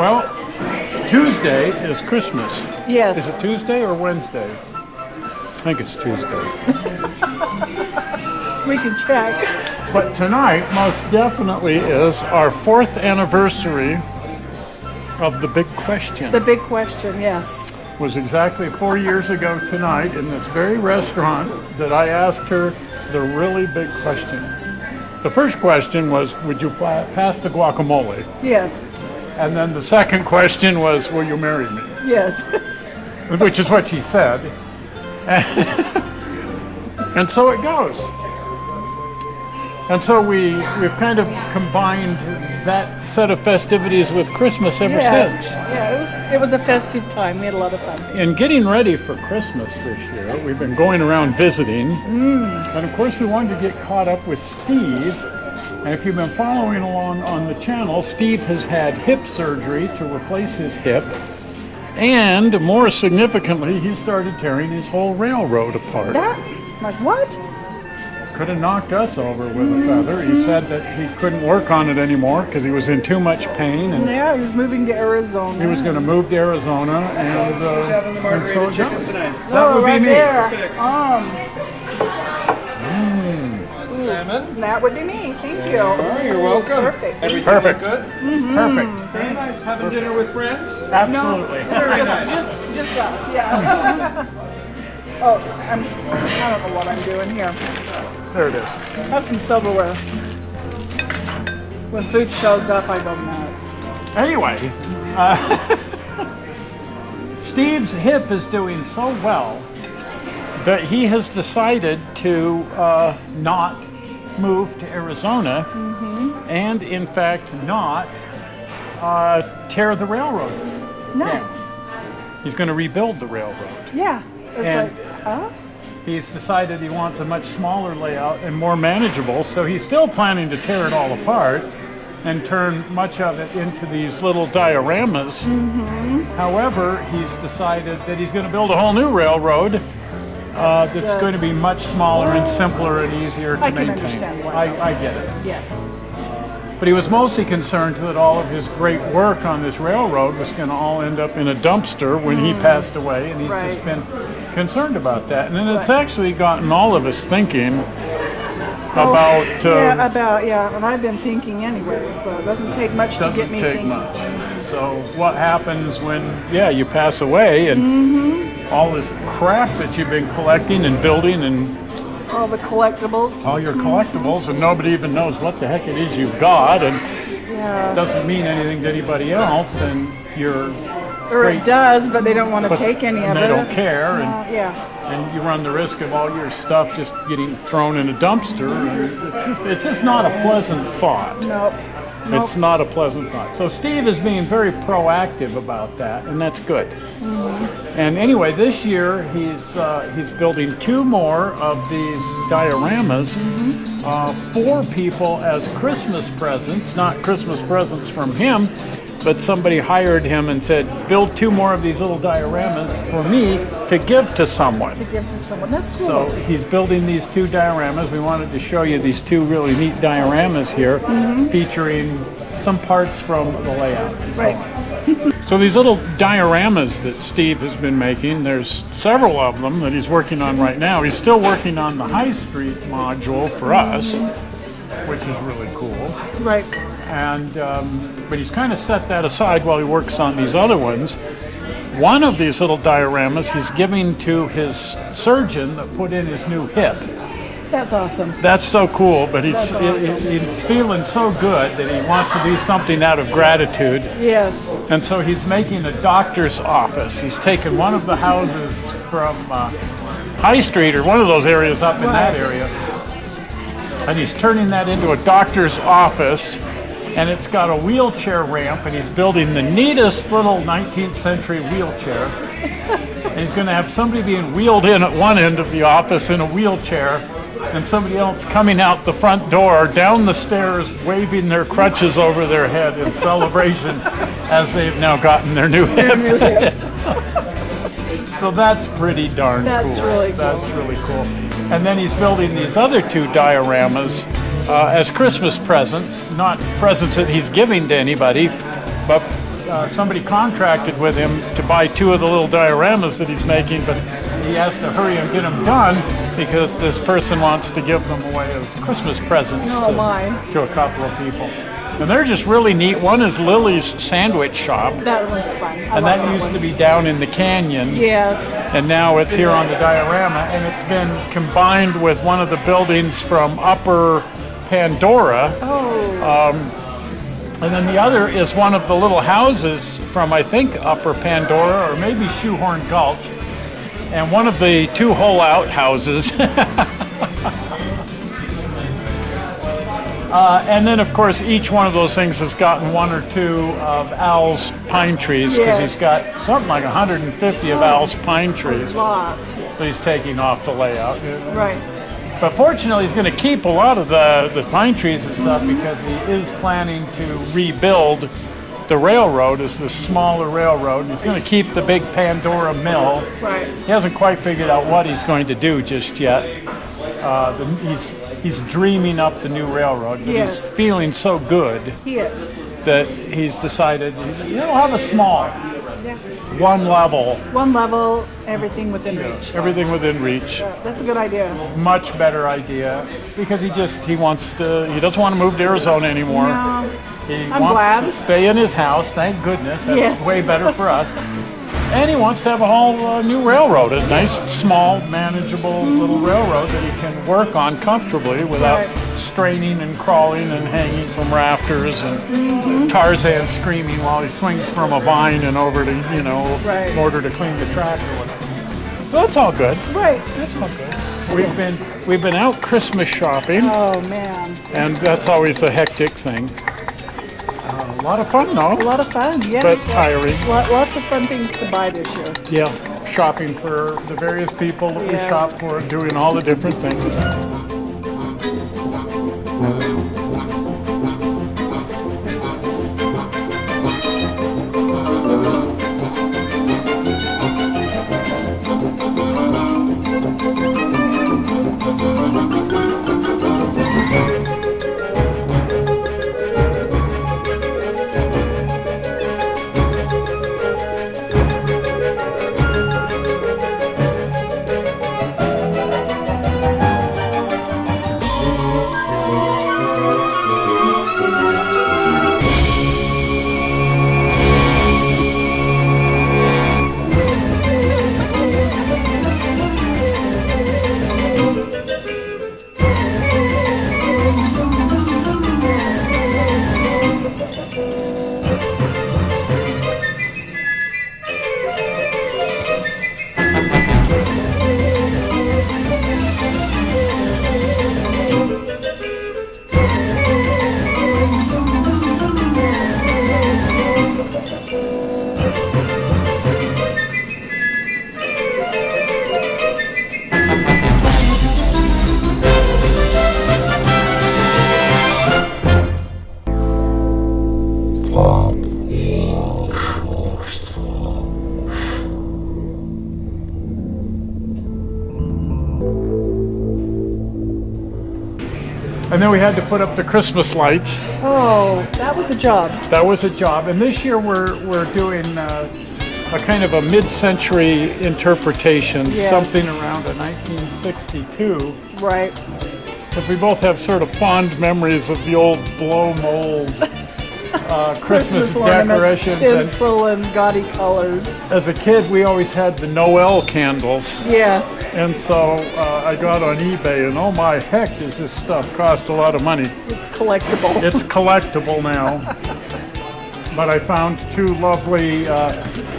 Well, Tuesday is Christmas. Yes. Is it Tuesday or Wednesday? I think it's Tuesday. We can check. But tonight, most definitely, is our 4th anniversary of The Big Question. The big question, yes. It was exactly 4 years ago tonight in this very restaurant that I asked her the really big question. The first question was, would you pass the guacamole? Yes. And then the second question was, will you marry me? Yes. Which is what she said. And so it goes. And so we've kind of combined that set of festivities with Christmas ever since. Yeah, it was a festive time. We had a lot of fun. In getting ready for Christmas this year, we've been going around visiting. And of course we wanted to get caught up with Steve. And if you've been following along on the channel, Steve has had hip surgery to replace his hip. And more significantly, he started tearing his whole railroad apart. Like what? Could have knocked us over with a feather. He said that he couldn't work on it anymore because he was in too much pain. And yeah, he was moving to Arizona. he was going to move to Arizona, and having the margarita chicken tonight? That would be right me. There. Salmon? That would be me. Thank you. Oh, you're welcome. Perfect. Everything Perfect. good? Perfect. Very nice. Having dinner with friends? Absolutely. Just us, yeah. Oh, I don't know what I'm doing here. There it is. Have some silverware. When food shows up, I go nuts. Anyway, Steve's hip is doing so well that he has decided to not move to Arizona and, in fact, not tear the railroad down. He's going to rebuild the railroad. Yeah. It's And- like, huh? He's decided he wants a much smaller layout and more manageable, so he's still planning to tear it all apart and turn much of it into these little dioramas. However, he's decided that he's going to build a whole new railroad that's going to be much smaller and simpler and easier to I can maintain. understand why. I get it. Yes. But he was mostly concerned that all of his great work on this railroad was going to all end up in a dumpster when he passed away, and he's just been concerned about that. And then it's actually gotten all of us thinking about... and I've been thinking anyway, so it doesn't take much to get me thinking. Much. So what happens when, you pass away and all this crap that you've been collecting and building and All the collectibles. all your collectibles, and nobody even knows what the heck it is you've got, and it doesn't mean anything to anybody else, and you're Or it does, but they don't want to take any of it. they don't care, and you run the risk of all your stuff just getting thrown in a dumpster. And it's just not a pleasant thought. Nope. It's not a pleasant thought. So Steve is being very proactive about that, and that's good. And anyway, this year he's building 2 more of these dioramas for people as Christmas presents, not Christmas presents from him, but somebody hired him and said, build 2 more of these little dioramas for me to give to someone. To give to someone. That's cool. So he's building these 2 dioramas. We wanted to show you these 2 really neat dioramas here, featuring some parts from the layout. And so on. So these little dioramas that Steve has been making, there's several of them that he's working on right now. He's still working on the High Street module for us, which is really cool. Right. And but he's kind of set that aside while he works on these other ones. One of these little dioramas he's giving to his surgeon that put in his new hip. That's awesome. That's so cool, but he's That's feeling so good that he wants to do something out of gratitude. Yes. And so he's making a doctor's office. He's taken one of the houses from High Street, or one of those areas up in that area, and he's turning that into a doctor's office. And it's got a wheelchair ramp, and he's building the neatest little 19th century wheelchair. And he's going to have somebody being wheeled in at one end of the office in a wheelchair, and somebody else coming out the front door, down the stairs, waving their crutches over their head in celebration as they've now gotten their new hip. So that's pretty darn cool. That's really cool. That's really cool. And then he's building these other 2 dioramas as Christmas presents, not presents that he's giving to anybody, but somebody contracted with him to buy 2 of the little dioramas that he's making, but he has to hurry and get them done because this person wants to give them away as Christmas presents to a couple of people. And they're just really neat. One is Lily's Sandwich Shop. That was fun. And that used to be down in the canyon. Yes. And now it's here on the diorama, and it's been combined with one of the buildings from Upper Pandora. Oh. And then the other is one of the little houses from, I think, Upper Pandora or maybe Shoehorn Gulch. And one of the 2 hole out houses. And then, of course, each one of those things has gotten 1 or 2 of Al's pine trees because he's got something like 150 of Al's pine trees. A lot. So he's taking off the layout. Right. But fortunately, he's going to keep a lot of the pine trees and stuff because he is planning to rebuild the railroad as the smaller railroad. And he's going to keep the big Pandora mill. Right. He hasn't quite figured out what he's going to do just yet. He's dreaming up the new railroad, but he's feeling so good that he's decided he'll have a small, one level. One level, everything within reach. Everything within reach. That's a good idea. Much better idea because he doesn't want to move to Arizona anymore. No, He I'm wants glad. to stay in his house, thank goodness. That's way better for us. And he wants to have a whole new railroad, a nice, small, manageable little railroad that he can work on comfortably without straining and crawling and hanging from rafters and Tarzan screaming while he swings from a vine and over to, in order to clean the track or whatever. So that's all good. Right. That's all good. We've been out Christmas shopping. Oh, man. And that's always a hectic thing. A lot of fun, though. A lot of fun, yeah. But tiring. Lots of fun things to buy this year. Yeah, shopping for the various people that we shop for, doing all the different things. And then we had to put up the Christmas lights. Oh, that was a job. That was a job. And this year we're doing a kind of a mid-century interpretation, something around a 1962. Right. Because we both have sort of fond memories of the old blow mold Christmas decorations. Tinsel and gaudy colors. As a kid, we always had the Noel candles. Yes. And so I got on eBay, and oh my heck, does this stuff cost a lot of money. It's collectible. It's collectible now. But I found 2 lovely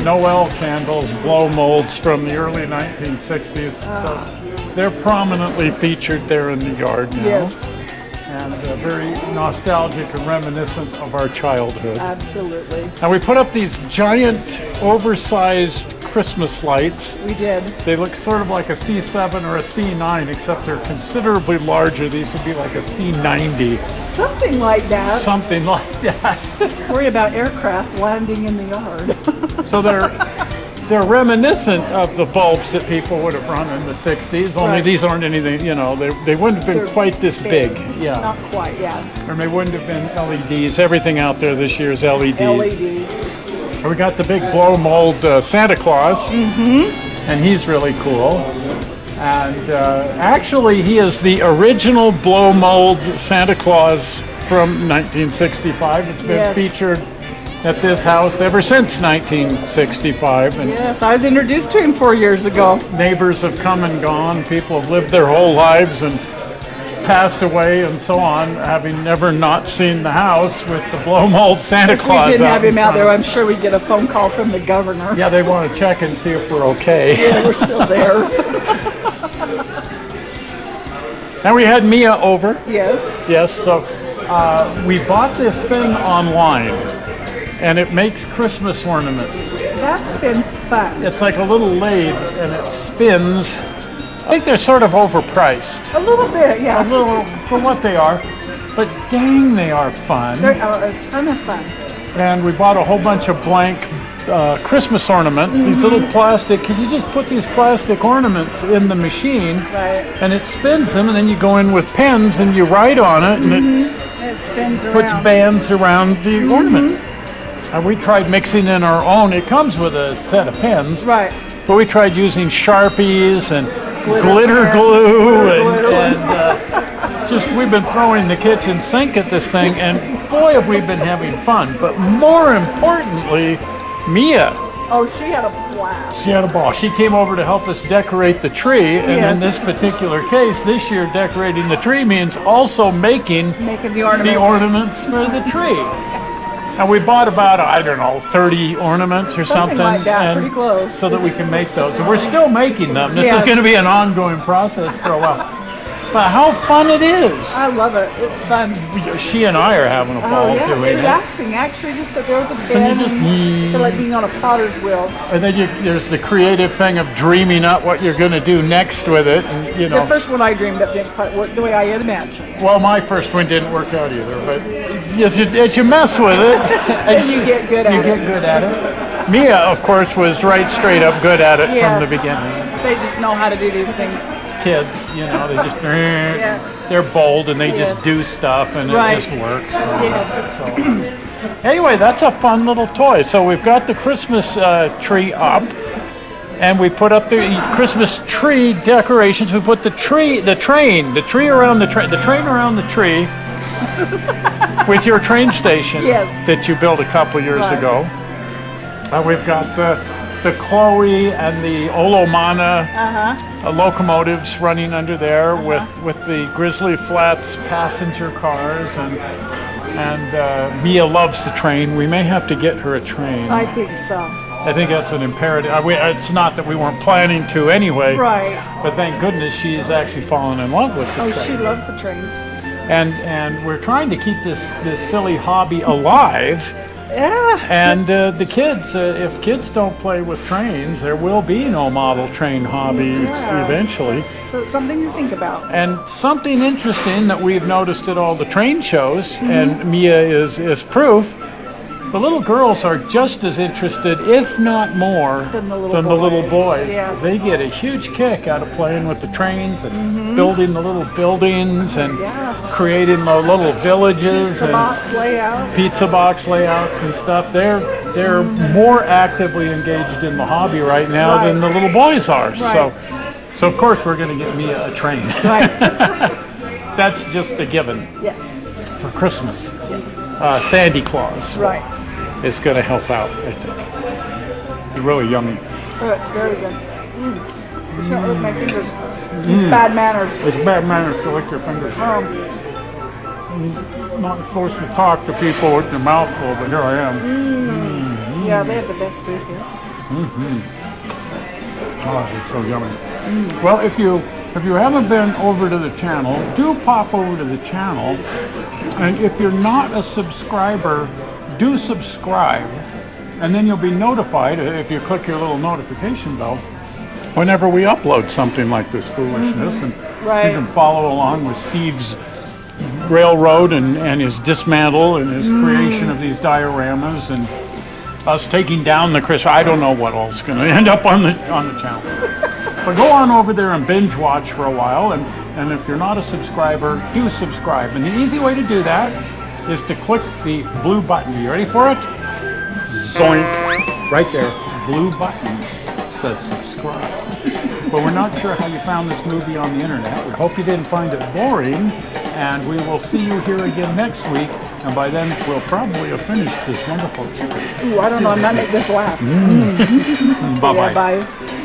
Noel candles, blow molds from the early 1960s. So they're prominently featured there in the yard now. Yes. And very nostalgic and reminiscent of our childhood. Absolutely. And we put up these giant, oversized Christmas lights. We did. They look sort of like a C7 or a C9, except they're considerably larger. These would be like a C90. Something like that. Something like that. Worry about aircraft landing in the yard. So they're reminiscent of the bulbs that people would have run in the 60s, only these aren't anything, they wouldn't have been quite this big. Yeah. Not quite, yeah. Or they wouldn't have been LEDs. Everything out there this year is LEDs. LEDs. We got the big blow mold Santa Claus, and he's really cool. And actually, he is the original blow mold Santa Claus from 1965. It's been featured at this house ever since 1965. And Yes, I was introduced to him 4 years ago. neighbors have come and gone. People have lived their whole lives and passed away and so on, having never not seen the house with the blow mold Santa If we Claus didn't out have in him out front there, of I'm sure we'd get a phone call from the governor. Yeah, they want to check and see if we're okay. Yeah, we're still there. And we had Mia over. Yes. Yes, so we bought this thing online, and it makes Christmas ornaments. That's been fun. It's like a little lathe, and it spins. I think they're sort of overpriced. A little bit, A yeah. little for what they are, but dang, they are fun. They're a ton of fun. And we bought a whole bunch of blank Christmas ornaments, these little plastic, because you just put these plastic ornaments in the machine, Right. and it spins them, and then you go in with pens and you write on it, and It spins it puts around. bands around the ornament. And we tried mixing in our own. It comes with a set of pens, Right. but we tried using Sharpies and Glitter pen. glue, Glitter. and just we've been throwing the kitchen sink at this thing, and boy, have we been having fun. But more importantly, Mia, Oh, she had a blast. she had a ball. She came over to help us decorate the tree, and Yes. in this particular case, this year decorating the tree means also making Making the ornaments. the ornaments for the tree. And we bought about, I don't know, 30 ornaments or something. Something like that, and pretty close. so that we can make those. And we're still making them. This is Yes. going to be an ongoing process for a while. But how fun it is. I love it. It's fun. She and I are having a Oh, ball yeah, it's doing it. relaxing. Actually, just sit there with a And pen. you just- It's like being on a potter's wheel. And then there's the creative thing of dreaming up what you're going to do next with it. And, you The know, first one I dreamed up didn't quite work the way I had imagined. well, my first one didn't work out either. But as you mess with it, And you get good at you it. get good at it. Mia, of course, was right straight up good at it from Yes. the beginning. They just know how to do these things. Kids, you know, they just they're bold and they Yes. just do stuff and Right. it just works. Yes. So, anyway, that's a fun little toy. So we've got the Christmas tree up, and we put up the Christmas tree decorations. We put the train around the train around the tree with your train station Yes. that you built a couple years Right. ago. We've got the Chloe and the Olomana locomotives running under there with the Grizzly Flats passenger cars, and Mia loves the train. We may have to get her a train. I think so. I think that's an imperative. It's not that we weren't planning to anyway, Right. but thank goodness she's actually fallen in love with the Oh, train. she loves the trains. And we're trying to keep this silly hobby alive. Yeah. And the kids, if kids don't play with trains, there will be no model train hobby eventually. So something to think about. And something interesting that we've noticed at all the train shows, and Mia is proof, the little girls are just as interested, if not more, Than the little than the little boys. boys. Yes. They get a huge kick out of playing with the trains and building the little buildings and Yeah. creating the little villages The and box layout. pizza box layouts and stuff. They're more actively engaged in the hobby right now Right. than the little boys are. Right. So of course we're going to get Mia a train. Right. That's just a given Yes. for Christmas. Yes. Santa Claus Right. is going to help out, I think. It's really yummy. Oh, it's very good. I shouldn't lick my fingers. It's bad manners. It's bad manners to lick your fingers. Not supposed to talk to people with your mouth full, but here I am. Yeah, they have the best food here. Oh, it's so yummy. Well, if you haven't been over to the channel, do pop over to the channel. And if you're not a subscriber, do subscribe. And then you'll be notified if you click your little notification bell whenever we upload something like this foolishness. And Right. you can follow along with Steve's railroad and his dismantle and his creation of these dioramas and us taking down the Christmas. I don't know what all is going to end up on the channel. But go on over there and binge watch for a while, and if you're not a subscriber, do subscribe. And the easy way to do that is to click the blue button. You ready for it? Zoink. Right there, blue button says subscribe. But we're not sure how you found this movie on the internet. We hope you didn't find it boring, and we will see you here again next week. And by then, we'll probably have finished this wonderful chicken. Ooh, I don't know. I might make this last. Bye-bye. Bye.